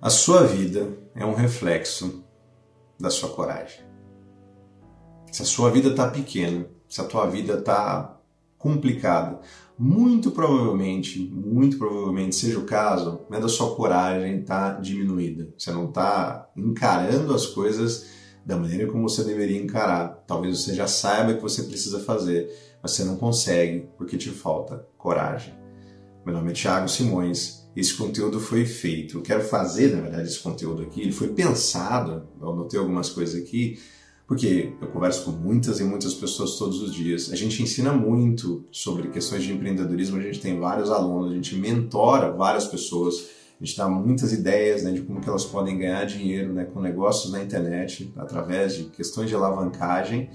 A sua vida é um reflexo da sua coragem. Se a sua vida está pequena, se a tua vida está complicada, muito provavelmente seja o caso, né, da sua coragem estar diminuída. Você não está encarando as coisas da maneira como você deveria encarar. Talvez você já saiba o que você precisa fazer, mas você não consegue porque te falta coragem. Meu nome é Thiago Simões. Esse conteúdo foi feito, eu quero fazer, na verdade, esse conteúdo aqui, ele foi pensado, eu anotei algumas coisas aqui, porque eu converso com muitas e muitas pessoas todos os dias. A gente ensina muito sobre questões de empreendedorismo, a gente tem vários alunos, a gente mentora várias pessoas, a gente dá muitas ideias, né, de como que elas podem ganhar dinheiro, né, com negócios na internet, através de questões de alavancagem.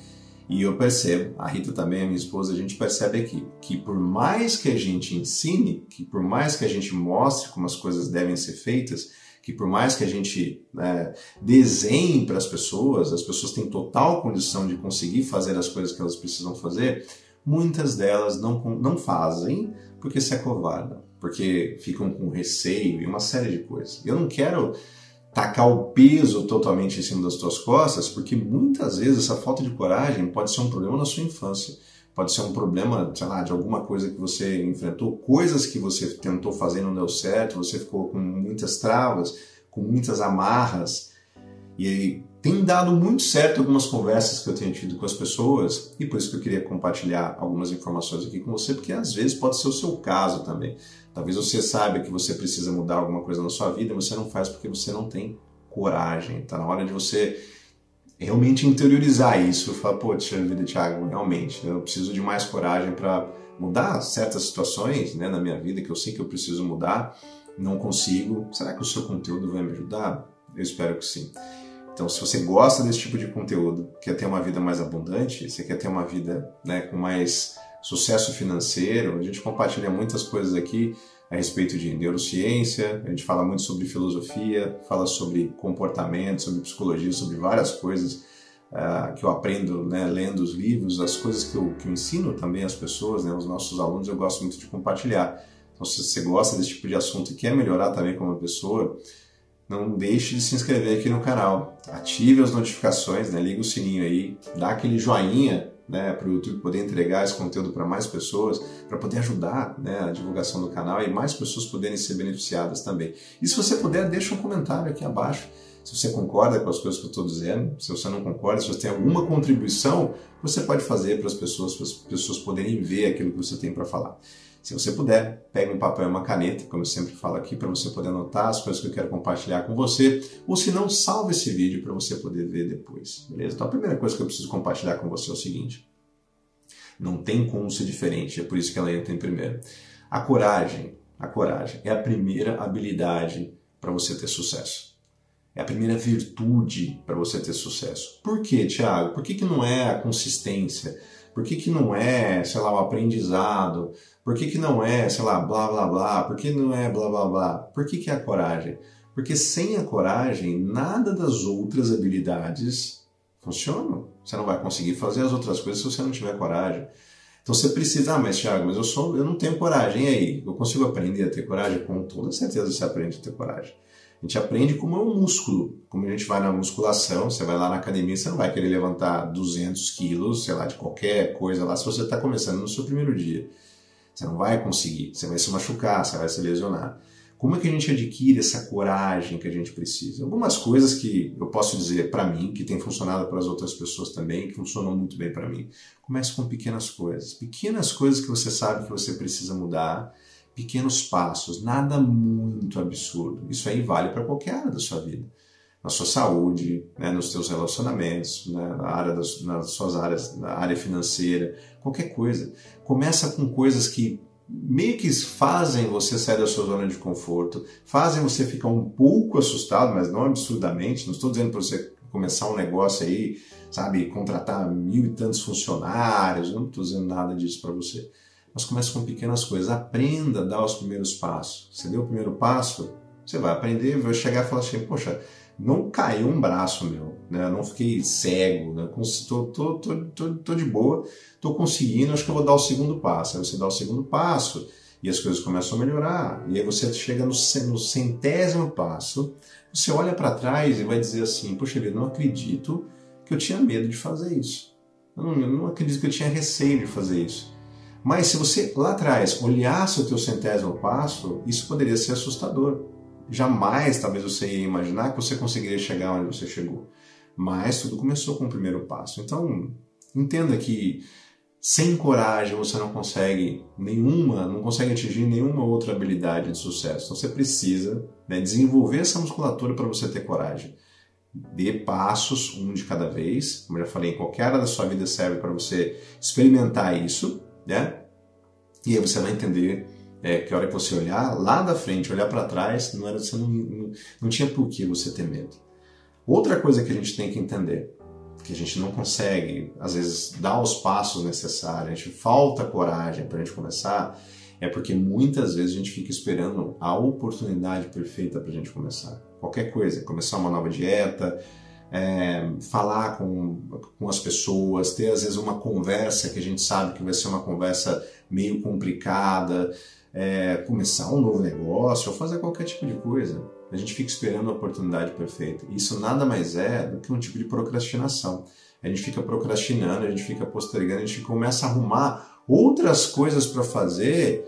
E eu percebo, a Rita também, a minha esposa, a gente percebe aqui que por mais que a gente ensine, que por mais que a gente mostre como as coisas devem ser feitas, que por mais que a gente desenhe para as pessoas têm total condição de conseguir fazer as coisas que elas precisam fazer, muitas delas não fazem porque se acovardam, porque ficam com receio e uma série de coisas. Eu não quero tacar o peso totalmente em cima das tuas costas, porque muitas vezes essa falta de coragem pode ser um problema na sua infância, pode ser um problema, sei lá, de alguma coisa que você enfrentou, coisas que você tentou fazer e não deu certo, você ficou com muitas travas, com muitas amarras, e aí tem dado muito certo algumas conversas que eu tenho tido com as pessoas, e por isso que eu queria compartilhar algumas informações aqui com você, porque às vezes pode ser o seu caso também. Talvez você saiba que você precisa mudar alguma coisa na sua vida, mas você não faz porque você não tem coragem. Está na hora de você realmente interiorizar isso. Falar, pô, vida, Thiago, realmente, eu preciso de mais coragem para mudar certas situações, né, na minha vida que eu sei que eu preciso mudar, não consigo. Será que o seu conteúdo vai me ajudar? Eu espero que sim. Então, se você gosta desse tipo de conteúdo, quer ter uma vida mais abundante, você quer ter uma vida, né, com mais sucesso financeiro, a gente compartilha muitas coisas aqui a respeito de neurociência, a gente fala muito sobre filosofia, fala sobre comportamento, sobre psicologia, sobre várias coisas que eu aprendo, né, lendo os livros, as coisas que eu ensino também às pessoas, né, os nossos alunos, eu gosto muito de compartilhar. Então, se você gosta desse tipo de assunto e quer melhorar também como pessoa, não deixe de se inscrever aqui no canal, ative as notificações, né, liga o sininho aí, dá aquele joinha, né, para o YouTube poder entregar esse conteúdo para mais pessoas, para poder ajudar, né, a divulgação do canal e mais pessoas poderem ser beneficiadas também. E se você puder, deixa um comentário aqui abaixo, se você concorda com as coisas que eu estou dizendo, se você não concorda, se você tem alguma contribuição, você pode fazer para as pessoas poderem ver aquilo que você tem para falar. Se você puder, pegue um papel e uma caneta, como eu sempre falo aqui, para você poder anotar as coisas que eu quero compartilhar com você, ou se não, salve esse vídeo para você poder ver depois, beleza? Então a primeira coisa que eu preciso compartilhar com você é o seguinte: não tem como ser diferente, é por isso que ela entra em primeiro. A coragem é a primeira habilidade para você ter sucesso. É a primeira virtude para você ter sucesso. Por quê, Thiago? Por que não é a consistência? Por que não é, sei lá, o aprendizado? Por que não é, sei lá, blá, blá, blá? Por que não é blá, blá, blá? Por que é a coragem? Porque sem a coragem, nada das outras habilidades funcionam. Você não vai conseguir fazer as outras coisas se você não tiver coragem. Então você precisa, mas Thiago, mas eu não tenho coragem. E aí? Eu consigo aprender a ter coragem? Com toda certeza você aprende a ter coragem. A gente aprende como é um músculo. Como a gente vai na musculação, você vai lá na academia, você não vai querer levantar 200 quilos, sei lá, de qualquer coisa lá, se você está começando no seu primeiro dia. Você não vai conseguir, você vai se machucar, você vai se lesionar. Como é que a gente adquire essa coragem que a gente precisa? Algumas coisas que eu posso dizer para mim, que tem funcionado para as outras pessoas também, que funcionam muito bem para mim. Comece com pequenas coisas. Pequenas coisas que você sabe que você precisa mudar. Pequenos passos, nada muito absurdo. Isso aí vale para qualquer área da sua vida. Na sua saúde, né, nos seus relacionamentos, né, nas suas áreas, na área financeira, qualquer coisa. Começa com coisas que meio que fazem você sair da sua zona de conforto, fazem você ficar um pouco assustado, mas não absurdamente. Não estou dizendo para você começar um negócio aí, sabe, contratar 1000 e tantos funcionários, não estou dizendo nada disso para você. Mas comece com pequenas coisas, aprenda a dar os primeiros passos. Você deu o primeiro passo, você vai aprender, vai chegar e falar assim, poxa, não caiu um braço meu, né? Eu não fiquei cego, né? Tô de boa, estou conseguindo, acho que eu vou dar o segundo passo. Aí você dá o segundo passo e as coisas começam a melhorar. E aí você chega no 100º passo, você olha para trás e vai dizer assim, poxa vida, não acredito que eu tinha medo de fazer isso. Eu não acredito que eu tinha receio de fazer isso. Mas se você lá atrás olhasse o teu 100º passo, isso poderia ser assustador. Jamais talvez você ia imaginar que você conseguiria chegar onde você chegou. Mas tudo começou com o primeiro passo. Então, entenda que sem coragem você não consegue atingir nenhuma outra habilidade de sucesso. Então você precisa, né, desenvolver essa musculatura para você ter coragem. Dê passos, um de cada vez. Como eu já falei, em qualquer área da sua vida serve para você experimentar isso, né? E aí você vai entender que a hora que você olhar lá da frente, olhar para trás, você não tinha por que você ter medo. Outra coisa que a gente tem que entender, que a gente não consegue, às vezes, dar os passos necessários, a gente falta coragem para a gente começar, é porque muitas vezes a gente fica esperando a oportunidade perfeita para a gente começar. Qualquer coisa, começar uma nova dieta, falar com as pessoas, ter às vezes uma conversa que a gente sabe que vai ser uma conversa meio complicada, começar um novo negócio ou fazer qualquer tipo de coisa. A gente fica esperando a oportunidade perfeita. Isso nada mais é do que um tipo de procrastinação. A gente fica procrastinando, a gente fica postergando, a gente começa a arrumar outras coisas para fazer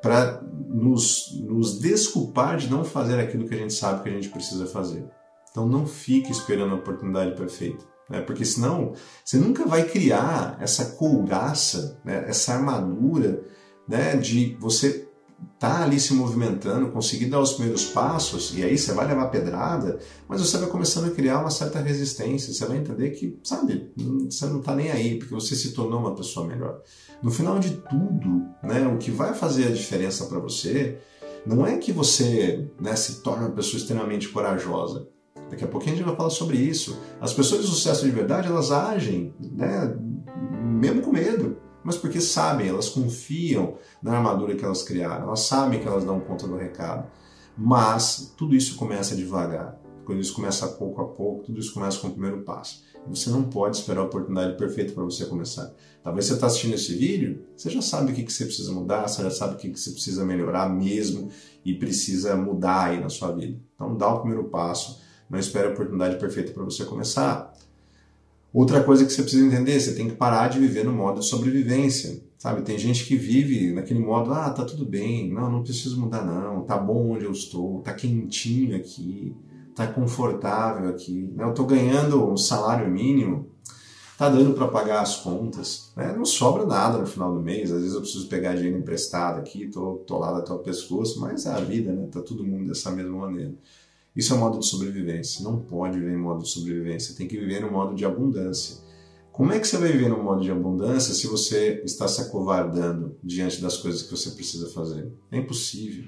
para nos desculpar de não fazer aquilo que a gente sabe que a gente precisa fazer. Então não fique esperando a oportunidade perfeita, né? Porque senão você nunca vai criar essa couraça, né? Essa armadura, né? De você estar ali se movimentando, conseguir dar os primeiros passos, e aí você vai levar pedrada, mas você vai começando a criar uma certa resistência, você vai entender que, sabe, você não está nem aí, porque você se tornou uma pessoa melhor. No final de tudo, né, o que vai fazer a diferença para você não é que você, né, se torne uma pessoa extremamente corajosa. Daqui a pouquinho a gente vai falar sobre isso. As pessoas de sucesso de verdade, elas agem, né, mesmo com medo, mas porque sabem, elas confiam na armadura que elas criaram, elas sabem que elas dão conta do recado. Mas tudo isso começa devagar, quando isso começa pouco a pouco, tudo isso começa com o primeiro passo. Você não pode esperar a oportunidade perfeita para você começar. Talvez você está assistindo esse vídeo, você já sabe o que você precisa mudar, você já sabe o que você precisa melhorar mesmo e precisa mudar aí na sua vida. Então dá o primeiro passo, não espere a oportunidade perfeita para você começar. Outra coisa que você precisa entender, você tem que parar de viver no modo de sobrevivência, sabe? Tem gente que vive naquele modo, tá tudo bem, não preciso mudar não, tá bom onde eu estou, tá quentinho aqui, tá confortável aqui, né? Eu tô ganhando um salário mínimo, tá dando para pagar as contas, né? Não sobra nada no final do mês, às vezes eu preciso pegar dinheiro emprestado aqui, tô lá até o pescoço, mas é a vida, né? Tá todo mundo dessa mesma maneira. Isso é um modo de sobrevivência. Não pode viver em modo de sobrevivência. Tem que viver no modo de abundância. Como é que você vai viver no modo de abundância se você está se acovardando diante das coisas que você precisa fazer? É impossível.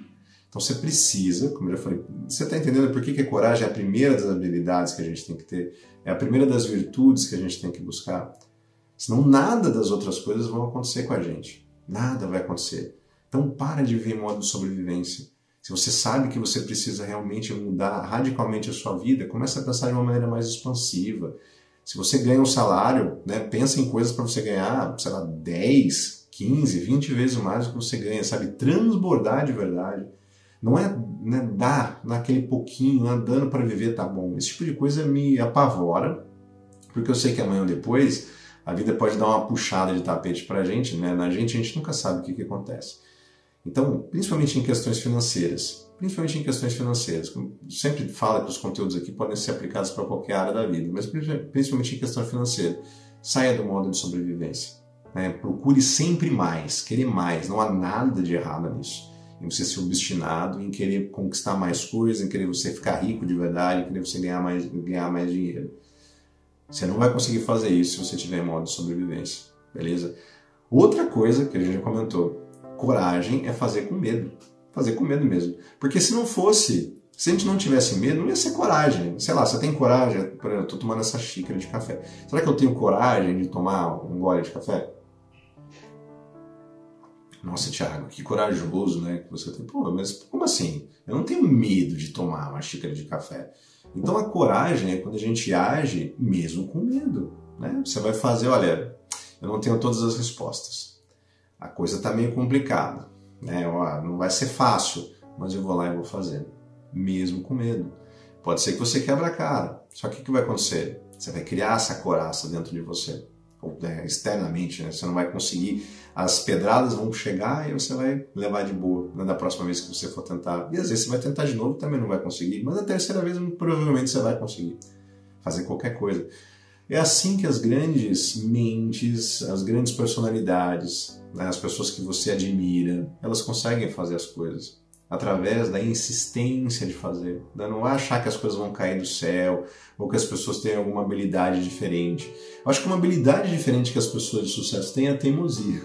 Então você precisa, como eu já falei, você está entendendo por que a coragem é a primeira das habilidades que a gente tem que ter? É a primeira das virtudes que a gente tem que buscar? Senão nada das outras coisas vão acontecer com a gente. Nada vai acontecer. Então para de viver em modo de sobrevivência. Se você sabe que você precisa realmente mudar radicalmente a sua vida, comece a pensar de uma maneira mais expansiva. Se você ganha um salário, né, pensa em coisas para você ganhar, sei lá, 10, 15, 20 vezes mais do que você ganha, sabe? Transbordar de verdade. Não é, né, dar naquele pouquinho, dando para viver, tá bom. Esse tipo de coisa me apavora, porque eu sei que amanhã ou depois a vida pode dar uma puxada de tapete para a gente, né? Na gente a gente nunca sabe o que acontece. Então, principalmente em questões financeiras, sempre falo que os conteúdos aqui podem ser aplicados para qualquer área da vida, mas principalmente em questão financeira, saia do modo de sobrevivência, né? Procure sempre mais, querer mais, não há nada de errado nisso, em você ser obstinado, em querer conquistar mais coisas, em querer você ficar rico de verdade, em querer você ganhar mais dinheiro. Você não vai conseguir fazer isso se você estiver em modo de sobrevivência, beleza? Outra coisa que a gente já comentou, coragem é fazer com medo mesmo. Porque se a gente não tivesse medo, não ia ser coragem. Sei lá, você tem coragem, por exemplo, eu estou tomando essa xícara de café. Será que eu tenho coragem de tomar um gole de café? Nossa, Thiago, que corajoso, né, que você tem. Pô, mas como assim? Eu não tenho medo de tomar uma xícara de café. Então a coragem é quando a gente age mesmo com medo, né? Você vai fazer, olha, eu não tenho todas as respostas. A coisa está meio complicada. né? Ó, não vai ser fácil, mas eu vou lá e vou fazer, mesmo com medo. Pode ser que você quebre a cara, só que o que vai acontecer? Você vai criar essa coraça dentro de você, ou externamente, né? Você não vai conseguir, as pedradas vão chegar e você vai levar de boa, né? Da próxima vez que você for tentar. E às vezes você vai tentar de novo e também não vai conseguir, mas a terceira vez provavelmente você vai conseguir fazer qualquer coisa. É assim que as grandes mentes, as grandes personalidades, né? As pessoas que você admira, elas conseguem fazer as coisas através da insistência de fazer. Não é achar que as coisas vão cair do céu ou que as pessoas têm alguma habilidade diferente. Eu acho que uma habilidade diferente que as pessoas de sucesso têm é a teimosia.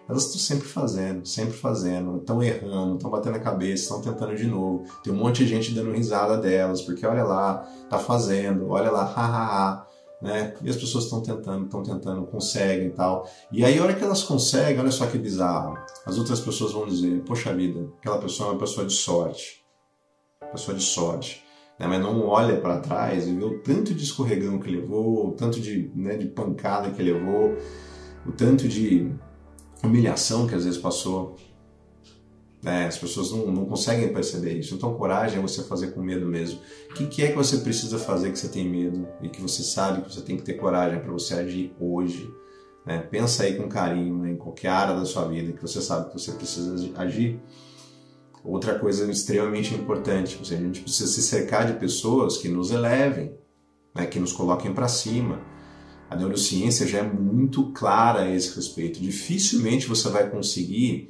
Elas estão sempre fazendo, estão errando, estão batendo a cabeça, estão tentando de novo. Tem um monte de gente dando risada delas, porque olha lá, tá fazendo, olha lá, hahaha. Né? E as pessoas estão tentando, conseguem e tal. E aí, a hora que elas conseguem, olha só que bizarro, as outras pessoas vão dizer, poxa vida, aquela pessoa é uma pessoa de sorte. Né? Mas não olha para trás e vê o tanto de escorregão que levou, o tanto de pancada que levou, o tanto de humilhação que às vezes passou. As pessoas não conseguem perceber isso. Então, coragem é você fazer com medo mesmo. O que é que você precisa fazer que você tem medo e que você sabe que você tem que ter coragem para você agir hoje? Pensa aí com carinho, em qualquer área da sua vida que você sabe que você precisa agir. Outra coisa extremamente importante, a gente precisa se cercar de pessoas que nos elevem, que nos coloquem para cima. A neurociência já é muito clara a esse respeito. Dificilmente você vai conseguir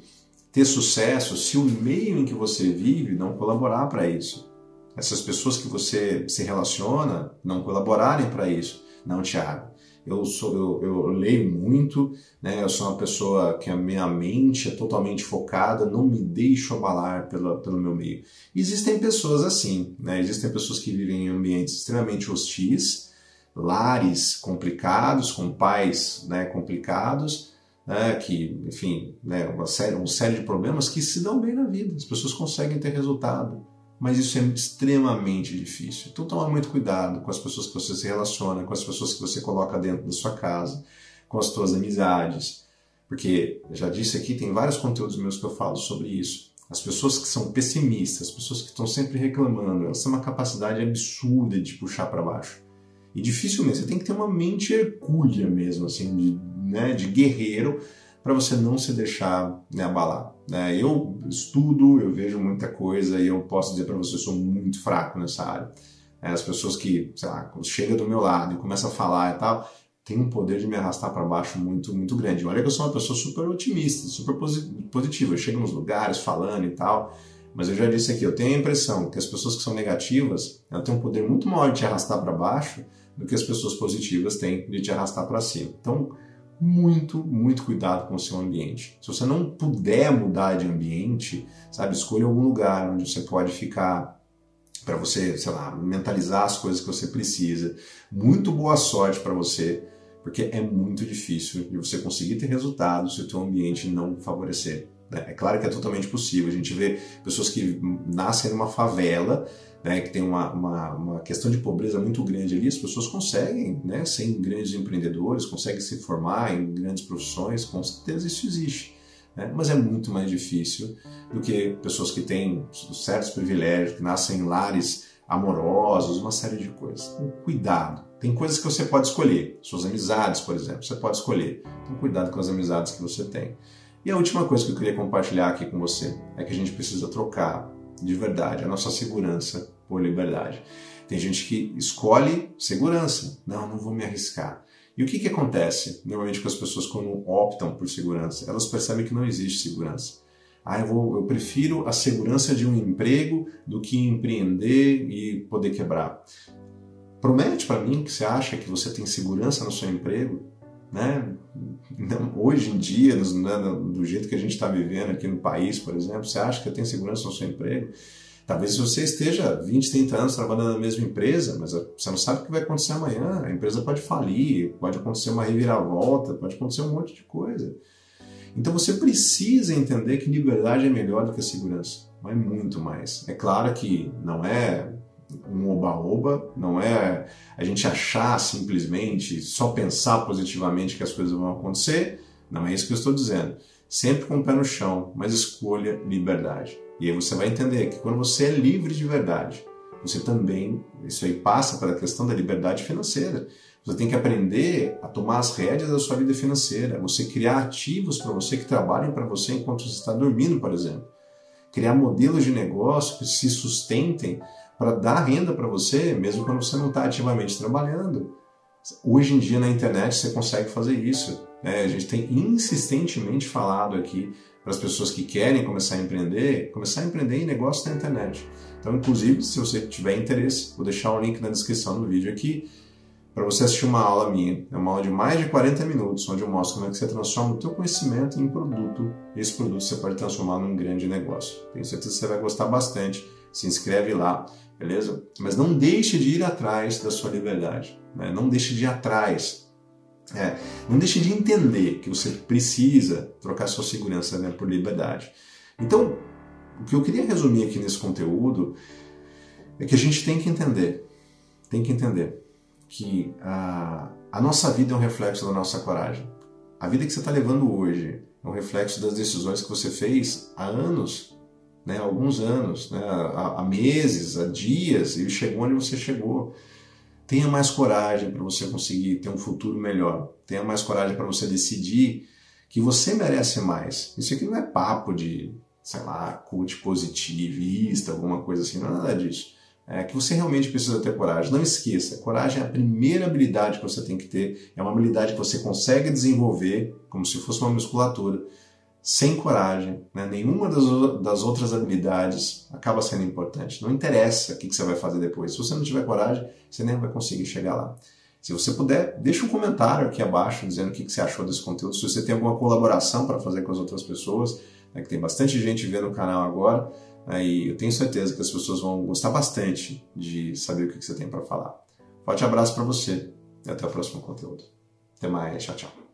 ter sucesso se o meio em que você vive não colaborar para isso. Essas pessoas que você se relaciona não colaborarem para isso. Não, Thiago, eu leio muito, eu sou uma pessoa que a minha mente é totalmente focada, não me deixo abalar pelo meu meio. Existem pessoas assim, existem pessoas que vivem em ambientes extremamente hostis, lares complicados, com pais complicados, que, enfim, uma série de problemas que se dão bem na vida. As pessoas conseguem ter resultado, mas isso é extremamente difícil. Então toma muito cuidado com as pessoas que você se relaciona, com as pessoas que você coloca dentro da sua casa, com as suas amizades, porque, eu já disse aqui, tem vários conteúdos meus que eu falo sobre isso. As pessoas que são pessimistas, as pessoas que estão sempre reclamando, elas têm uma capacidade absurda de puxar para baixo. E dificilmente, você tem que ter uma mente hercúlea mesmo, assim, de guerreiro, para você não se deixar abalar. Eu estudo, eu vejo muita coisa e eu posso dizer para você, eu sou muito fraco nessa área. As pessoas que, sei lá, chegam do meu lado e começam a falar e tal, tem um poder de me arrastar para baixo muito, muito grande. Olha que eu sou uma pessoa super otimista, super positiva. Eu chego nos lugares falando e tal, mas eu já disse aqui, eu tenho a impressão que as pessoas que são negativas, elas têm um poder muito maior de te arrastar para baixo do que as pessoas positivas têm de te arrastar para cima. Então, muito, muito cuidado com o seu ambiente. Se você não puder mudar de ambiente, escolha algum lugar onde você pode ficar para você, sei lá, mentalizar as coisas que você precisa. Muito boa sorte para você, porque é muito difícil de você conseguir ter resultados se o seu ambiente não favorecer. É claro que é totalmente possível. A gente vê pessoas que nascem numa favela, que tem uma questão de pobreza muito grande ali, as pessoas conseguem, ser grandes empreendedores, conseguem se formar em grandes profissões, com certeza isso existe. Mas é muito mais difícil do que pessoas que têm certos privilégios, que nascem em lares amorosos, uma série de coisas. Então, cuidado. Tem coisas que você pode escolher. Suas amizades, por exemplo, você pode escolher. Então, cuidado com as amizades que você tem. E a última coisa que eu queria compartilhar aqui com você é que a gente precisa trocar, de verdade, a nossa segurança por liberdade. Tem gente que escolhe segurança. Não vou me arriscar. E o que acontece normalmente com as pessoas quando optam por segurança? Elas percebem que não existe segurança. Eu prefiro a segurança de um emprego do que empreender e poder quebrar. Promete para mim que você acha que você tem segurança no seu emprego? Hoje em dia, do jeito que a gente está vivendo aqui no país, por exemplo, você acha que tem segurança no seu emprego? Talvez você esteja 20, 30 anos trabalhando na mesma empresa, mas você não sabe o que vai acontecer amanhã. A empresa pode falir, pode acontecer uma reviravolta, pode acontecer um monte de coisa. Então você precisa entender que liberdade é melhor do que a segurança. Não é muito mais. É claro que não é um oba-oba, não é a gente achar simplesmente, só pensar positivamente que as coisas vão acontecer. Não é isso que eu estou dizendo. sempre com o pé no chão, mas escolha liberdade. E aí você vai entender que quando você é livre de verdade, você também, isso aí passa pela questão da liberdade financeira. Você tem que aprender a tomar as rédeas da sua vida financeira, você criar ativos para você que trabalhem para você enquanto você está dormindo, por exemplo. Criar modelos de negócio que se sustentem para dar renda para você, mesmo quando você não está ativamente trabalhando. Hoje em dia na internet você consegue fazer isso. A gente tem insistentemente falado aqui para as pessoas que querem começar a empreender em negócios na internet. Então, inclusive, se você tiver interesse, vou deixar o link na descrição do vídeo aqui para você assistir uma aula minha. É uma aula de mais de 40 minutos, onde eu mostro como é que você transforma o teu conhecimento em produto. E esse produto você pode transformar num grande negócio. Tenho certeza que você vai gostar bastante. Se inscreve lá, beleza? Mas não deixe de ir atrás da sua liberdade. Né? Não deixe de ir atrás. Não deixe de entender que você precisa trocar sua segurança, né, por liberdade. Então, o que eu queria resumir aqui nesse conteúdo é que a gente tem que entender que a nossa vida é um reflexo da nossa coragem. A vida que você está levando hoje é um reflexo das decisões que você fez há anos, né, há alguns anos, né, há meses, há dias, e chegou onde você chegou. Tenha mais coragem para você conseguir ter um futuro melhor. Tenha mais coragem para você decidir que você merece mais. Isso aqui não é papo de, sei lá, coach positivista, alguma coisa assim, não é nada disso. É que você realmente precisa ter coragem. Não esqueça, coragem é a primeira habilidade que você tem que ter. É uma habilidade que você consegue desenvolver como se fosse uma musculatura. Sem coragem, né? Nenhuma das outras habilidades acaba sendo importante. Não interessa o que você vai fazer depois. Se você não tiver coragem, você nem vai conseguir chegar lá. Se você puder, deixa um comentário aqui abaixo dizendo o que você achou desse conteúdo. Se você tem alguma colaboração para fazer com as outras pessoas, né, que tem bastante gente vendo o canal agora, e eu tenho certeza que as pessoas vão gostar bastante de saber o que você tem para falar. Forte abraço para você e até o próximo conteúdo. Até mais, tchau, tchau.